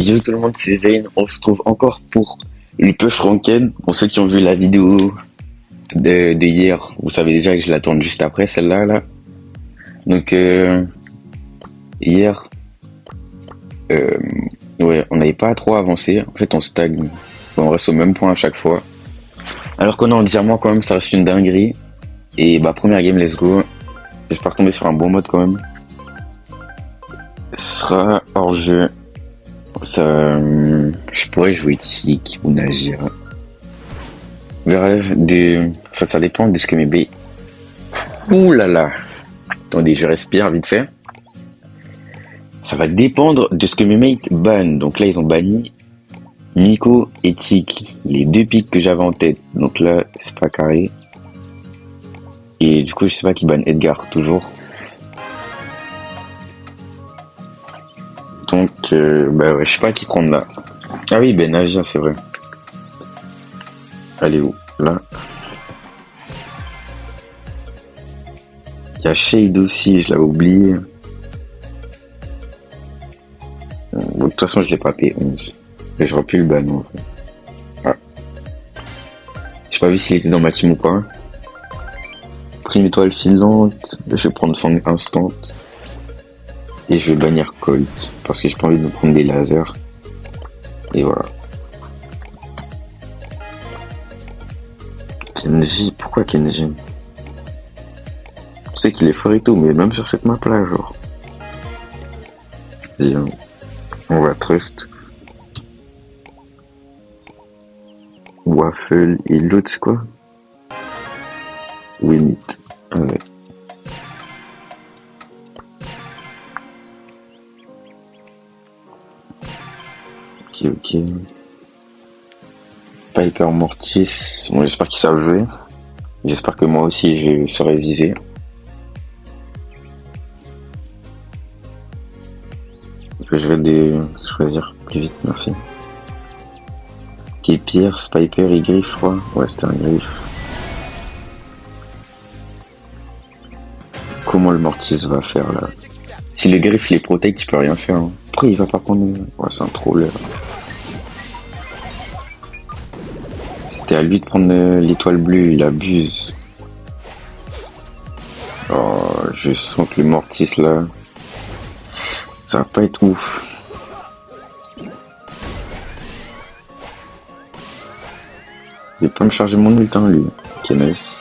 Yo tout le monde, c'est Vayne. On se trouve encore pour le Push Ranked. Pour ceux qui ont vu la vidéo de hier, vous savez déjà que je la tourne juste après celle-là. Là. Donc hier, euh, ouais, on n'avait pas trop avancé. En fait, on stagne. On reste au même point à chaque fois. Alors qu'on est en diamant quand même, ça reste une dinguerie. Et bah première game, let's go. J'espère tomber sur un bon mode quand même. Ce sera hors jeu. Ça, je pourrais jouer Tic ou Nagir. Enfin, ça dépend de ce que mes baies. Ouh là là. Attendez, je respire vite fait. Ça va dépendre de ce que mes mates bannent. Donc là, ils ont banni Miko et Tic, les deux pics que j'avais en tête. Donc là, c'est pas carré. Et du coup, je sais pas qui banne Edgar toujours. Donc, bah ouais, je sais pas qui prendre là. Ah oui, Ben Nagir, c'est vrai. Elle est où? Là. Il y a Shade aussi, je l'avais oublié. De toute façon, je l'ai pas payé 11. Et j'aurais pu le ban en fait. Ah. J'ai pas vu s'il était dans ma team ou pas. Prime étoile filante. Je vais prendre Fang Instant. Et je vais bannir Colt. Parce que j'ai pas envie de me prendre des lasers. Et voilà. Kenji, pourquoi Kenji? Tu sais qu'il est fort et tout, mais même sur cette map là, genre. Bien. On va trust. Waffle et l'autre c'est quoi? Wemit. Ouais. Ok. Piper Mortis. Bon, j'espère qu'ils savent jouer. J'espère que moi aussi je saurai viser. Parce que je vais de choisir plus vite, merci. Ok, Pierce, Piper et Griff, je crois. Ouais, c'était un Griff. Comment le Mortis va faire là? Si le Griff les protège, tu peux rien faire. Hein. Pourquoi il va pas prendre... Ouais, c'est un troller. C'était à lui de prendre l'étoile bleue, il abuse. Oh, je sens que le Mortis là... Ça va pas être ouf. Il va pas me charger mon ult, hein, lui. Ok, nice.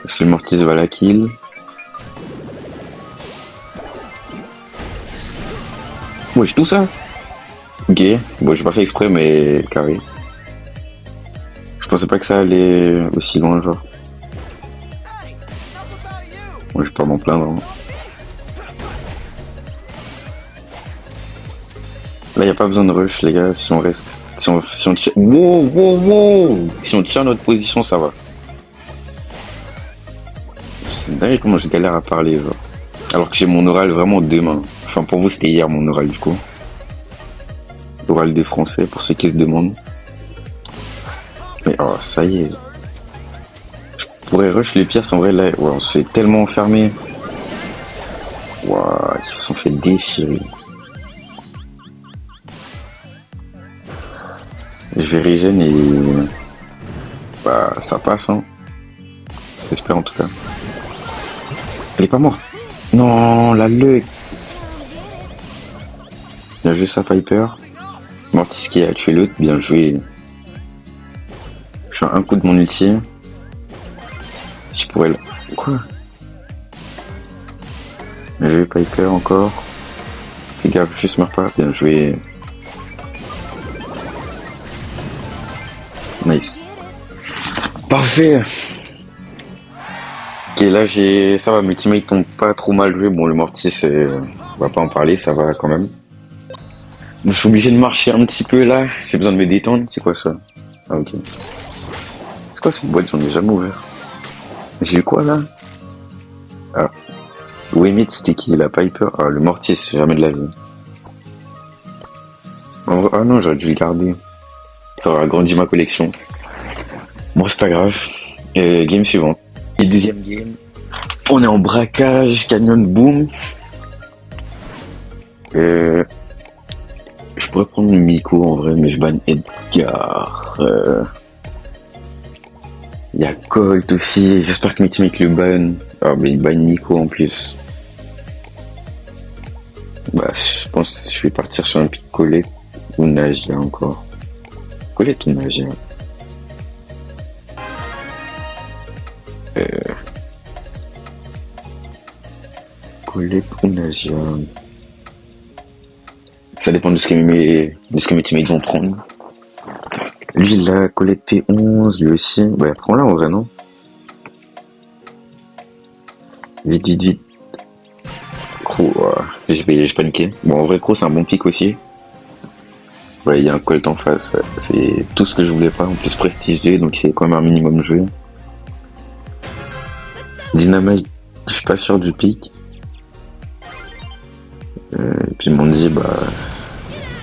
Est-ce que le Mortis va la kill? Wesh, tout ça? Ok. Bon, j'ai pas fait exprès, mais carré. Je pensais pas que ça allait aussi loin, genre. Bon, je vais pas m'en plaindre. Hein. Là, y a pas besoin de rush, les gars. Si on reste... Si on tire... Wow. Si on tire notre position, ça va. C'est dingue comment je galère à parler, genre. Alors que j'ai mon oral vraiment demain. Enfin, pour vous, c'était hier mon oral, du coup. Oral de français, pour ceux qui se demandent. Mais oh, ça y est. Je pourrais rush les pires, en vrai, là, ouais, on se fait tellement enfermer. Waouh, ils se sont fait déchirer. Je vais regen et... Bah, ça passe, hein. J'espère, en tout cas. Elle est pas morte. Non, la luck. Bien joué ça, Piper. Mortis qui a tué l'autre, bien joué. Je fais un coup de mon ulti. Si je pourrais le... Quoi? Bien joué Piper encore. Fais gaffe, juste meurs pas. Bien joué. Nice. Parfait. Ok, là j'ai... Ça va, mes teammates ont pas trop mal joué. Bon, le Mortis, on va pas en parler, ça va quand même. Je suis obligé de marcher un petit peu là. J'ai besoin de me détendre. C'est quoi ça? Ah, ok. C'est quoi cette boîte? J'en ai jamais ouvert. J'ai eu quoi là? Ah. Wemit, c'était qui? La Piper? Ah, le Mortis, jamais de la vie. Ah non, j'aurais dû le garder. Ça aurait agrandi ma collection. Bon, c'est pas grave. Game suivante. Et deuxième game. On est en braquage, canyon boom. Je pourrais prendre Miko en vrai, mais je banne Edgar. Il y a Colt aussi. J'espère que mes teammates le ban. Ah, mais il banne Miko en plus. Bah, je pense que je vais partir sur un pic Colette ou Nagia encore. Colette ou Nagia? Euh, Colette ou Nagia? Ça dépend de ce que mes teammates vont prendre. Lui, il a Colette P11, lui aussi. Bah, prends-la en vrai, non? Vite, vite, vite. Croc, j'ai paniqué. Bon, en vrai, Croc, c'est un bon pic aussi. Ouais, il y a un Colt en face. C'est tout ce que je voulais pas. En plus, prestigieux, donc c'est quand même un minimum joué. Dynamite, je suis pas sûr du pic. Et puis, ils m'ont dit, bah.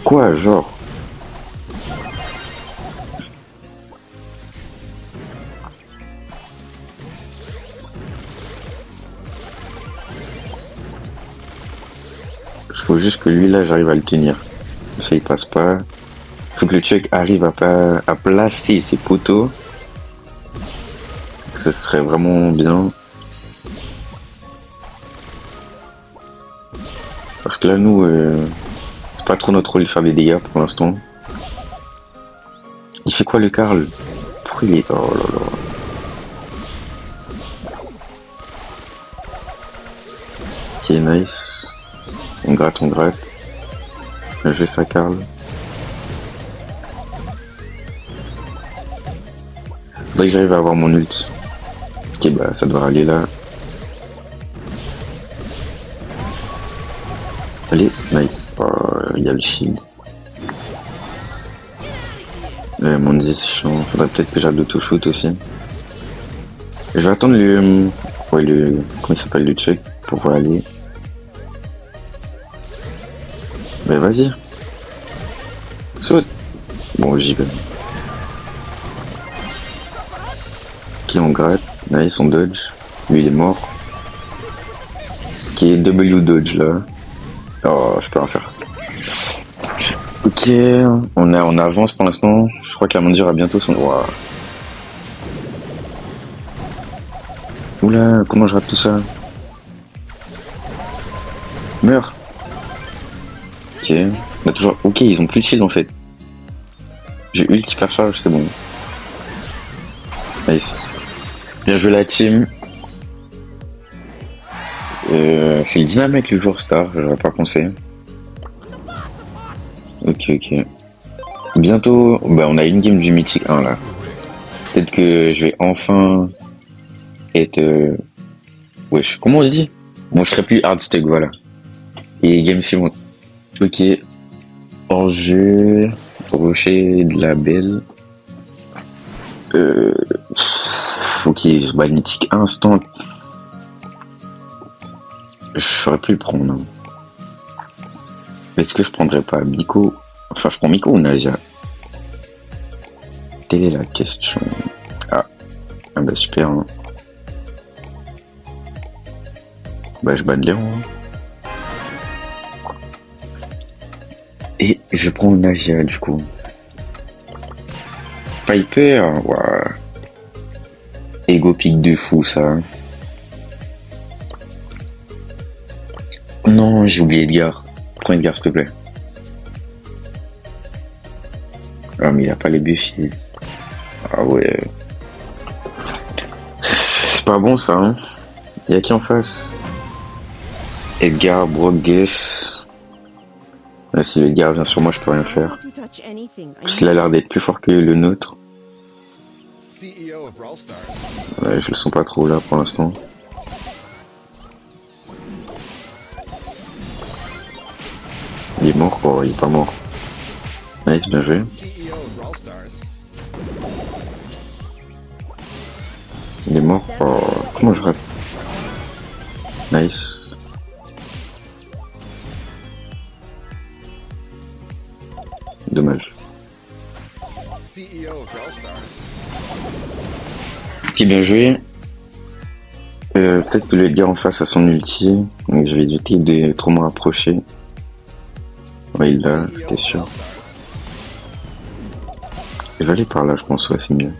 Quoi, genre? Il faut juste que lui, là, j'arrive à le tenir. Ça, il passe pas. Faut que le Chuck arrive à placer ses poteaux. Ce serait vraiment bien. Parce que là, nous, c'est pas trop notre rôle de faire des dégâts pour l'instant. Il fait quoi le Karl? Pourquoi il est... Oh là là. Ok, nice. On gratte, on gratte. Je vais ça, Karl. Faudrait que j'arrive à avoir mon ult. Ok, bah ça devrait aller là. Allez, nice. Oh, il y a le shield. Mon 10 c'est chiant. Faudrait peut-être que j'arrête d'auto-shoot aussi. Je vais attendre le... Ouais, le... Comment il s'appelle, le check pour aller. Bah vas-y. Saute. Bon, j'y vais. Qui on gratte. Nice, on dodge. Lui, il est mort. Qui est W dodge là. Oh, je peux rien faire. Ok, on avance pour l'instant. Je crois que la Mandir a bientôt son... Wow. Oula, comment je rate tout ça? Meurs. Ok, bah toujours... Ok, ils ont plus de shield en fait. J'ai ulti faire charge, c'est bon. Nice. Bien joué la team. C'est le Dynamite le joueur star, j'aurais pas pensé. Ok, ok. Bientôt, bah on a une game du Mythique 1 là. Peut-être que je vais enfin être... Wesh, comment on dit? Bon, je serai plus hardstuck, voilà. Et game suivante. Ok. Hors-jeu. Rocher de la Belle. Ok, bah Mythique instant. Je saurais plus le prendre. Hein. Est-ce que je prendrais pas Miko? Enfin, je prends Miko ou Naja? Telle est la question. Ah, ah bah super. Hein. Bah je bats de Léon. Hein. Et je prends Naja du coup. Piper, ouais. Ego pic de fou ça. Non, j'ai oublié Edgar. Prends Edgar s'il te plaît. Ah mais il a pas les buffies. Ah ouais. C'est pas bon ça hein. Y'a qui en face? Edgar, Brock, Guess. Là, si Edgar vient sur moi, je peux rien faire. Parce qu'il a l'air d'être plus fort que le nôtre. Ouais, je le sens pas trop là pour l'instant. Il est mort? Oh, il est pas mort. Nice, bien joué. Il est mort? Oh, comment je rate? Nice. Dommage. Ok, bien joué. Peut-être que le Edgar en face a son ulti, donc je vais éviter de trop me rapprocher. Ouais, il l'a, c'était sûr. Je vais aller par là, je pense, ouais, c'est mieux.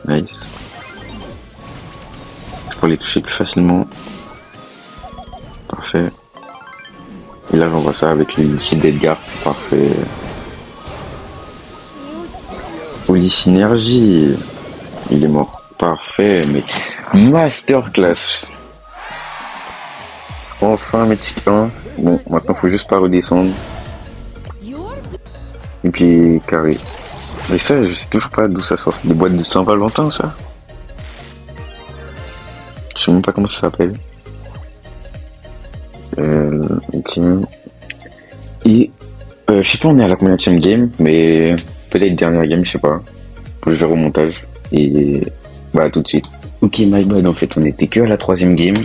Nice. Je peux les toucher plus facilement. Parfait. Et là, j'envoie ça avec l'ulti d'Edgar, c'est parfait. Holy Synergie. Il est mort. Parfait, mais masterclass. Enfin, Mythique 1. Bon, maintenant, faut juste pas redescendre. Et puis, carré. Mais ça, je sais toujours pas d'où ça sort. C'est des boîtes de Saint-Valentin, ça? Je sais même pas comment ça s'appelle. Ok. Et, je sais pas, on est à la combienième game, mais peut-être dernière game, je sais pas. Faut que je verrai au montage. Et, bah, tout de suite. Ok, my bad, en fait, on était que à la troisième game.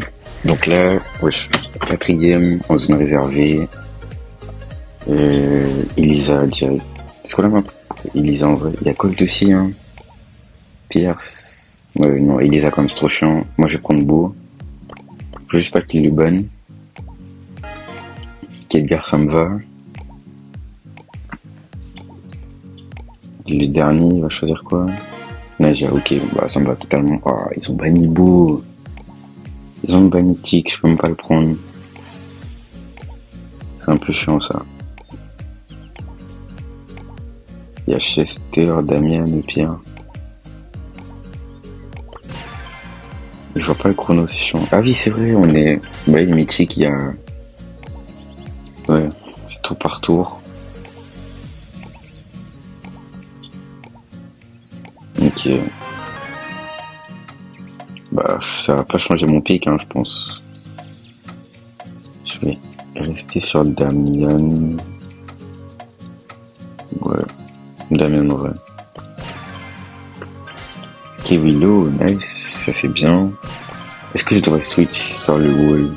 Donc là, wesh, quatrième, en zone réservée. Elisa direct. C'est quoi la map? Elisa en vrai. Il y a Colt aussi, hein. Pierce. Ouais, non, Elisa quand même, c'est trop chiant. Moi, je vais prendre Beau. Faut juste pas qu'il le banne. Kedgar, ça me va. Le dernier, il va choisir quoi? Nadia, ok, bah ça me va totalement. Oh, ils ont banni Beau. Ils ont banni Tic, je peux même pas le prendre. C'est un peu chiant ça. Il y a Chester, Damien et Pierre. Je vois pas le chrono, c'est chiant. Ah oui, c'est vrai, on est. Bah, il est mythique, il y a. Ouais, c'est tour par tour. Ok. Bah, ça va pas changer mon pic, hein, je pense. Je vais rester sur Damien. Ouais, Damien, ouais. Ok, Willow, nice, ça fait bien. Est-ce que je devrais switch sur le wall?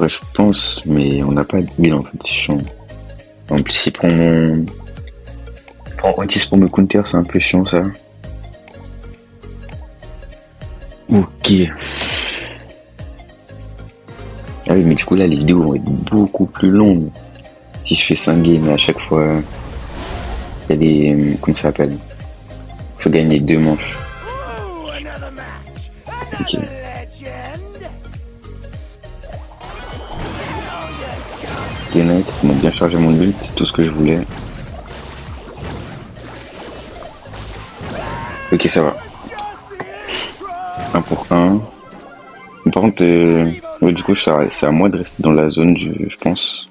Ouais, je pense, mais on n'a pas d'heal en fait, c'est chiant. En plus, il prend Otis pour me counter, c'est un peu chiant ça. Ok. Ah oui, mais du coup là, les vidéos vont être beaucoup plus longues. Si je fais 5 games à chaque fois, il y a des. Comment ça s'appelle? Faut gagner 2 manches. Ok. Ok, nice, ils m'ont bien chargé mon ult, c'est tout ce que je voulais. Ok, ça va. 1 pour 1. Par contre, ouais, du coup, c'est à moi de rester dans la zone, je pense.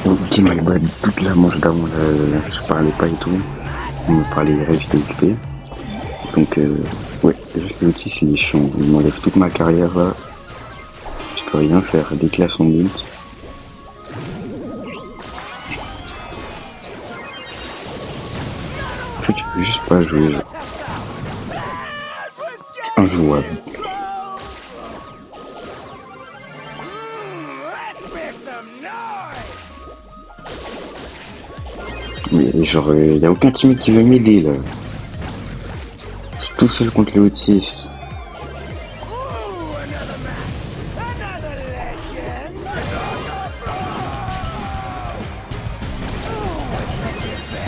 Ok, my bad. Toute la manche d'avant, là, je parlais pas et tout. On me parlait, j'étais occupé. Donc, ouais, juste l'outil, c'est chiant. Il m'enlève toute ma carrière, là. Je peux rien faire. Dès que là, son but. En fait, tu peux juste pas jouer. C'est injouable. Mais genre, y a aucun team qui veut m'aider, là. Je suis tout seul contre les Otis.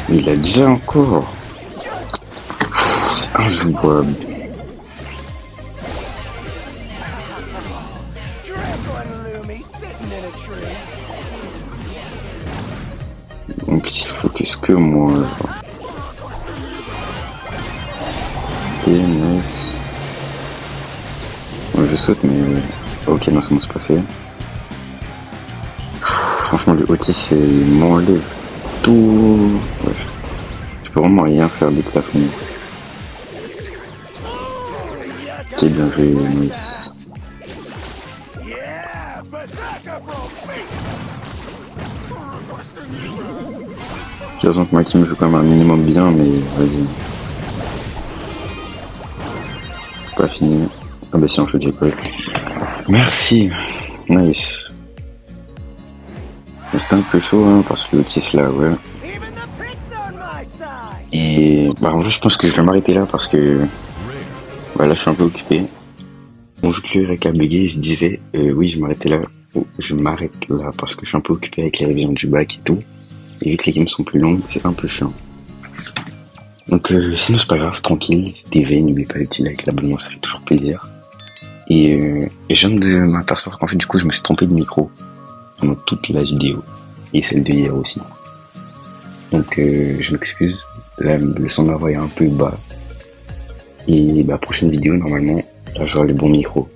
Mais il a déjà encore. C'est injouable. Donc il faut que moi. Ok, nice. Ouais, je saute, mais. Ok, non, ça va se passer. Franchement, le Otis, il m'enlève tout. Ouais. Je peux vraiment rien faire dès que ça finit. Ok, bien joué, nice. Heureusement que ma team joue quand même un minimum bien, mais vas-y. C'est pas fini. Ah bah si, on fait jackpot. Merci. Nice. C'était un peu chaud, hein, parce que l'Otis là, ouais. Et bah en vrai, je pense que je vais m'arrêter là parce que voilà, je suis un peu occupé. Bon, vu que le récap bugué, je disais, oui, je m'arrêtais là. Oh, je m'arrête là parce que je suis un peu occupé avec les révisions du bac et tout. Et vu que les games sont plus longues, c'est un peu chiant. Donc sinon c'est pas grave, tranquille, c'était V, n'oubliez pas le petit like, l'abonnement, ça fait toujours plaisir. Et je viens de m'apercevoir qu'en fait du coup je me suis trompé de micro pendant toute la vidéo. Et celle de hier aussi. Donc je m'excuse, là le son de ma voix est un peu bas. Et bah prochaine vidéo normalement, là j'aurai le bon micro.